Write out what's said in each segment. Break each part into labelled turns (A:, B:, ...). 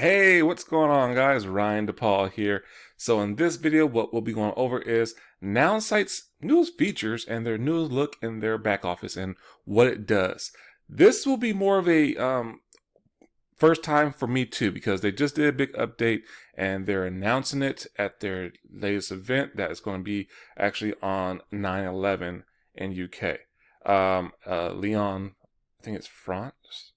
A: Hey, what's going on, guys? Ryan DePaul here. So in this video, what we'll be going over is Nowsite's newest features and their newest look in their back office and what it does. This will be more of a first time for me too, because they just did a big update and they're announcing it at their latest event that is going to be actually on 9/11 in UK. Leon, I think it's France.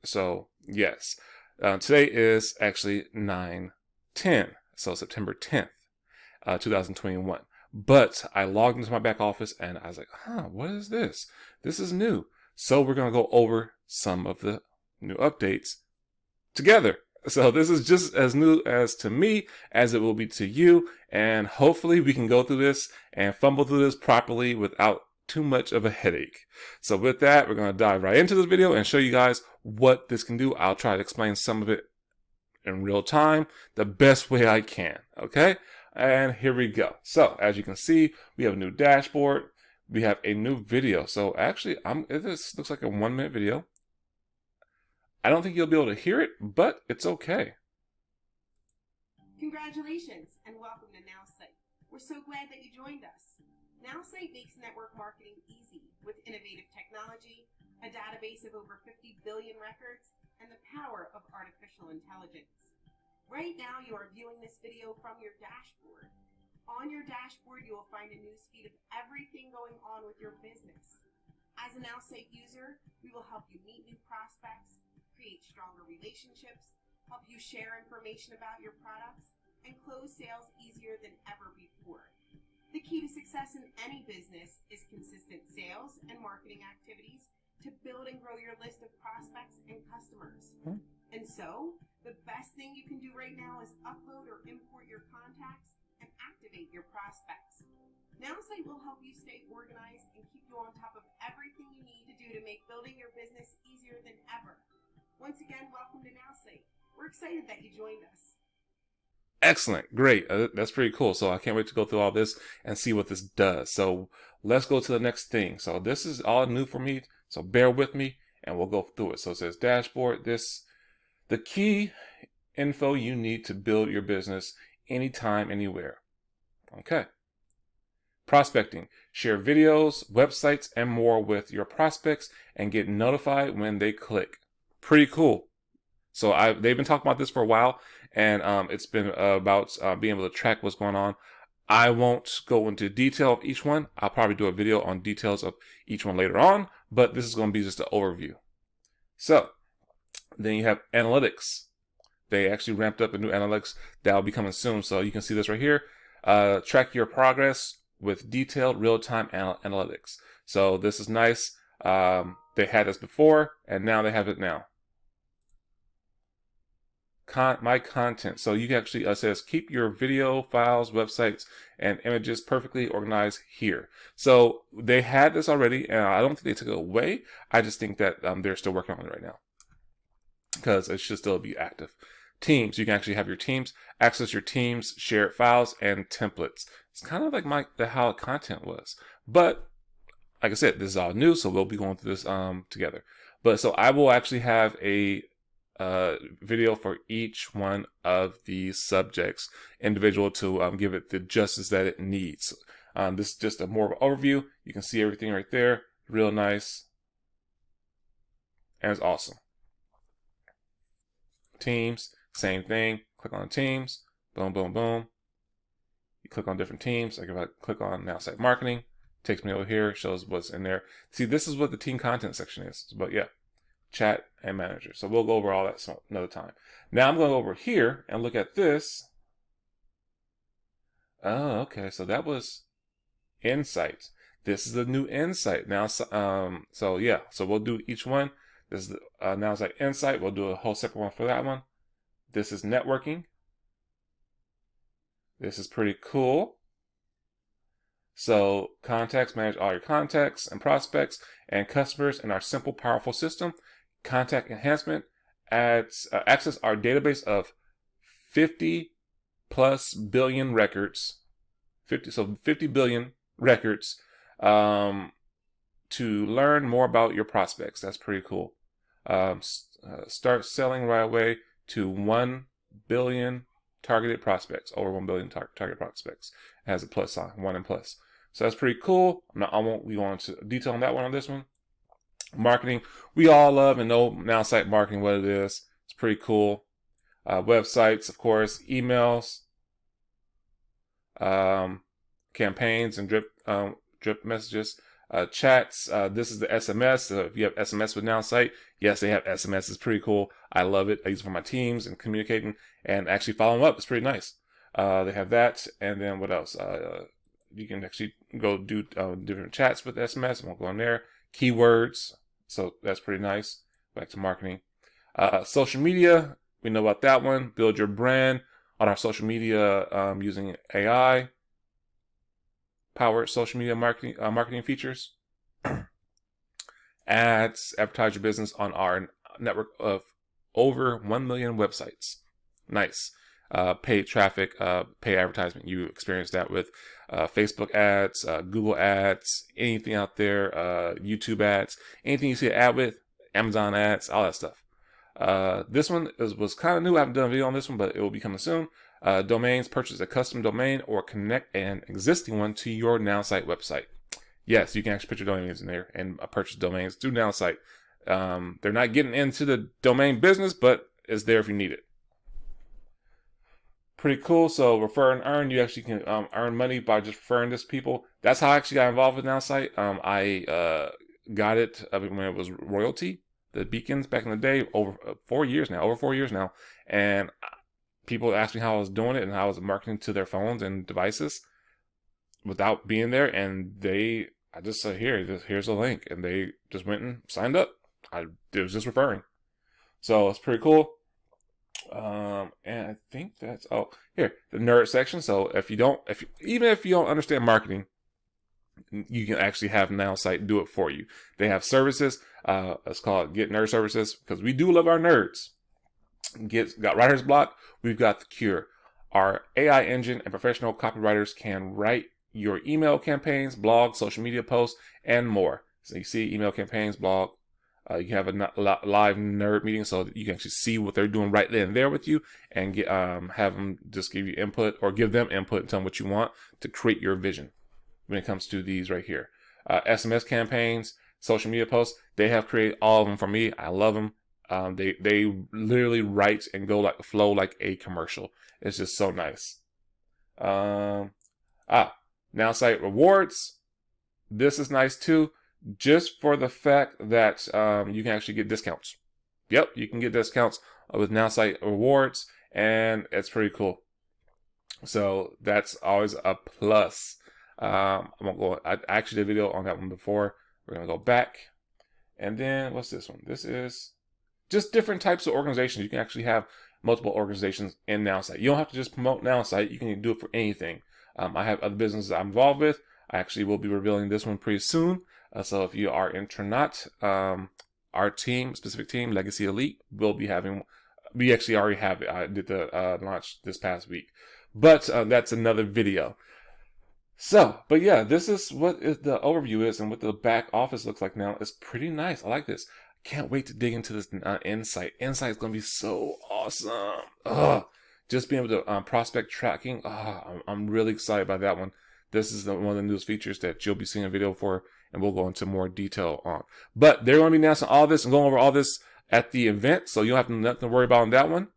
A: So yes. Today is actually 9/10, so September 10th, 2021. But I logged into my back office and I was like, what is this? This is new. So we're going to go over some of the new updates together. So this is just as new as to me as it will be to you. And hopefully we can go through this and fumble through this properly without too much of a headache. So with that, we're going to dive right into this video and show you guys what this can do. I'll try to explain some of it in real time the best way I can. Okay. And here we go. So as you can see, we have a new dashboard. We have a new video. So actually, this looks like a 1-minute video. I don't think you'll be able to hear it, but it's okay.
B: Congratulations and welcome to Nowsite. We're so glad that you joined us. Nowsite makes network marketing easy with innovative technology, a database of over 50 billion records, and the power of artificial intelligence. Right now, you are viewing this video from your dashboard. On your dashboard, you will find a news feed of everything going on with your business. As a Nowsite user, we will help you meet new prospects, create stronger relationships, help you share information about your products, and close sales easier than ever before. The key to success in any business is consistent sales and marketing activities to build and grow your list of prospects and customers. And so, the best thing you can do right now is upload or import your contacts and activate your prospects. Nowsite will help you stay organized and keep you on top of everything you need to do to make building your business easier than ever. Once again, welcome to Nowsite. We're excited that you joined us.
A: Excellent. Great. That's pretty cool. So I can't wait to go through all this and see what this does. So let's go to the next thing. So this is all new for me. So bear with me and we'll go through it. So it says dashboard. The key info you need to build your business anytime, anywhere. Okay. Prospecting. Share videos, websites, and more with your prospects and get notified when they click. Pretty cool. So they've been talking about this for a while, and it's been about being able to track what's going on. I won't go into detail of each one. I'll probably do a video on details of each one later on, but this is going to be just an overview. So then you have analytics. They actually ramped up a new analytics that will be coming soon. So you can see this right here. Track your progress with detailed real-time analytics. So this is nice. They had this before, and now they have it now. My content. So you can actually says keep your video files, websites, and images perfectly organized here. So they had this already, and I don't think they took it away. I just think that they're still working on it right now because it should still be active. Teams. You can actually have your teams access your teams, shared files, and templates. It's kind of like how content was, but like I said, this is all new, so we'll be going through this together. But so I will actually have a video for each one of these subjects individual to give it the justice that it needs. This is just a more of an overview. You can see everything right there. Real nice. And it's awesome. Teams, same thing. Click on teams. Boom, boom, boom. You click on different teams. Like if I click on Nowsite Marketing, takes me over here, shows what's in there. See, this is what the team content section is. But yeah. Chat and manager. So we'll go over all that another time. Now I'm going to go over here and look at this. Oh, okay. So that was Insight. This is the new Insight. Now, so yeah. So we'll do each one. This is Nowsite Insight. We'll do a whole separate one for that one. This is networking. This is pretty cool. So contacts, manage all your contacts and prospects and customers in our simple, powerful system. Contact enhancement access our database of 50+ billion records, 50 billion records to learn more about your prospects. That's pretty cool. Start selling right away. to 1 billion targeted prospects, over 1 billion target prospects. It has a plus sign, 1 and plus. So that's pretty cool. I won't go into detail on that one on this one. Marketing, we all love and know Nowsite Marketing, what it is. It's pretty cool. Websites, of course, emails, campaigns and drip messages, chats. This is the SMS. So if you have SMS with Nowsite, yes, they have SMS. It's pretty cool. I love it. I use it for my teams and communicating and actually following up. It's pretty nice. They have that. And then what else? You can actually go do different chats with SMS. I won't go on there. Keywords. So that's pretty nice. Back to marketing. Social media. We know about that one. Build your brand on our social media using AI powered social media marketing features. Ads, advertise your business on our network of over 1 million websites. Nice. Paid traffic, paid advertisement. You experience that with Facebook ads, Google ads, anything out there, YouTube ads, anything you see an ad with, Amazon ads, all that stuff. This one was kind of new. I haven't done a video on this one, but it will be coming soon. Domains, purchase a custom domain or connect an existing one to your Nowsite website. Yes, you can actually put your domains in there and purchase domains through Nowsite. They're not getting into the domain business, but it's there if you need it. Pretty cool. So refer and earn. You actually can earn money by just referring this to people. That's how I actually got involved with Nowsite. I got it when it was Royaltie, the beacons back in the day, over 4 years now. And people asked me how I was doing it and how I was marketing to their phones and devices without being there. And I just said, here's a link. And they just went and signed up. It was just referring. So it's pretty cool. And I think that's, here, the nerd section. So even if you don't understand marketing, you can actually have Nowsite do it for you. They have services. Let's call it Get Nerd Services, because we do love our nerds. Got writer's block. We've got the cure. Our AI engine and professional copywriters can write your email campaigns, blogs, social media posts, and more. So you see email campaigns, blog. You have a live nerd meeting so that you can actually see what they're doing right then and there with you, and have them just give you input or give them input and tell them what you want to create your vision. When it comes to these right here, SMS campaigns, social media posts, they have created all of them for me. I love them. They literally write and flow like a commercial. It's just so nice. Nowsite rewards. This is nice too, just for the fact that you can actually get discounts. Yep, you can get discounts with Nowsite rewards, and it's pretty cool. So that's always a plus. I actually did a video on that one before. We're gonna go back, and then what's this one? This is just different types of organizations. You can actually have multiple organizations in Nowsite. You don't have to just promote Nowsite. You can do it for anything. I have other businesses I'm involved with. I actually will be revealing this one pretty soon. So if you are intranet, our specific team, Legacy Elite, will be having. We actually already have it. I did the launch this past week, but that's another video. So, but yeah, this is what the overview is and what the back office looks like now. It's pretty nice. I like this. Can't wait to dig into this Insight. Insight is going to be so awesome. Just being able to prospect tracking. I'm really excited about that one. This is one of the newest features that you'll be seeing a video for, and we'll go into more detail on. But they're going to be announcing all this and going over all this at the event, so you don't have nothing to worry about on that one.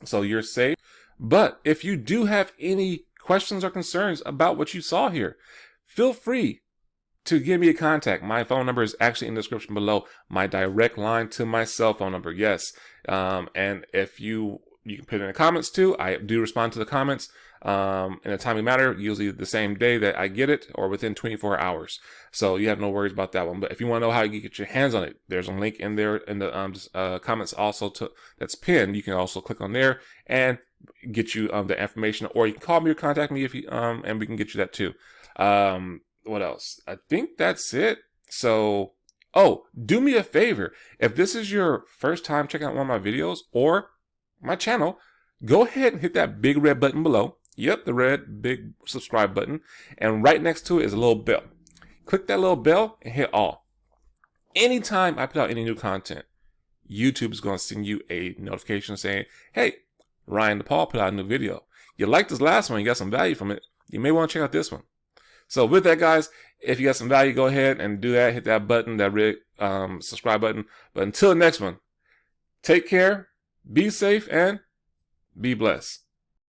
A: So you're safe. But if you do have any questions or concerns about what you saw here, feel free to give me a contact. My phone number is actually in the description below. My direct line to my cell phone number. Yes. And if you can put it in the comments too. I do respond to the comments in a timely manner, usually the same day that I get it or within 24 hours. So you have no worries about that one. But if you want to know how you can get your hands on it, there's a link in there in the comments also that's pinned. You can also click on there and get you the information, or you can call me or contact me if you and we can get you that too. What else? I think that's it. So, do me a favor. If this is your first time checking out one of my videos or my channel, go ahead and hit that big red button below. Yep, the red big subscribe button. And right next to it is a little bell. Click that little bell and hit all. Anytime I put out any new content, YouTube is going to send you a notification saying, hey, Ryan DePaul put out a new video. You liked this last one, you got some value from it, you may want to check out this one. So with that, guys, if you got some value, go ahead and do that. Hit that button, that red subscribe button. But until the next one, take care, be safe, and be blessed.